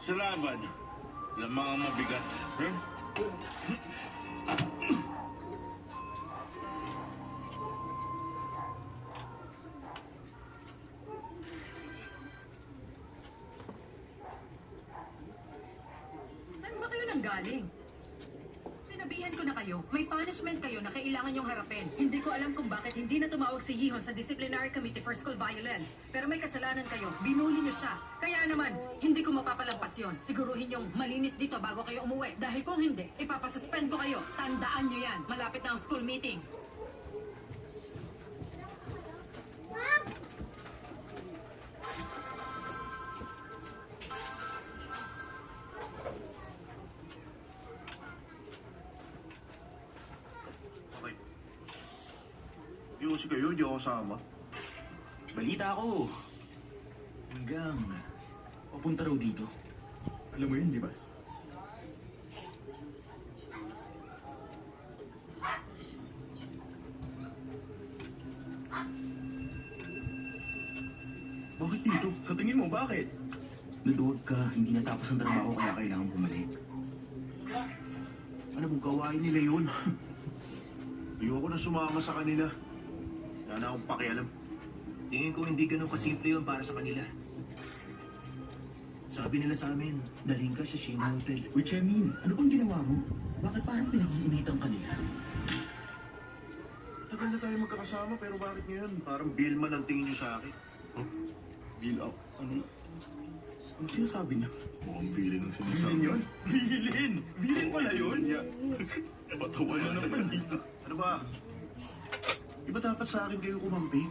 Sa laban, lamang ang mabigat. Huh? Saan ba kayo nanggaling? Sinabihan ko na kayo, may punishment kayo na kailangan yung harapin. Hindi ko alam kung bakit hindi na tumawag si Yihon sa Disciplinary Committee for School Violence. Pero may kasalanan kayo, binuli niyo siya. Kaya naman, hindi ko mapapalampas yun. Siguruhin yung malinis dito bago kayo umuwi. Dahil kung hindi, ipapasuspend ko kayo. Tandaan niyo yan. Malapit na ang school meeting. Okay. Yung si kayo, hindi ako kasama. Balita ko. Hanggang papunta raw dito. Alam mo yun, di ba? Bakit dito? Sa tingin mo, bakit? Naluhod ka, hindi natapos ang trabaho kaya kailangan bumalik. Ano mong gawain nila yun? Ayoko na sumama sa kanila. Wala na akong pakialam. Tingin ko hindi ganun kasimple yun para sa kanila. Sabi nila sa amin, daling ka sa Shane Hotel. Which I mean, ano bang ginawa mo? Bakit parang pinag-iinitan ka nila? Tagal na tayo magkakasama pero bakit ngayon? Parang Billman ang tingin niyo sa akin. Huh? Bill up? Ano? Ano sinasabi niya? Mukhang Billin ang sinasabi. Bilin yun? Bilin! Bilin pala yun? Patawa na naman dito. Ano ba? Di ba dapat sa akin kayo kumampi?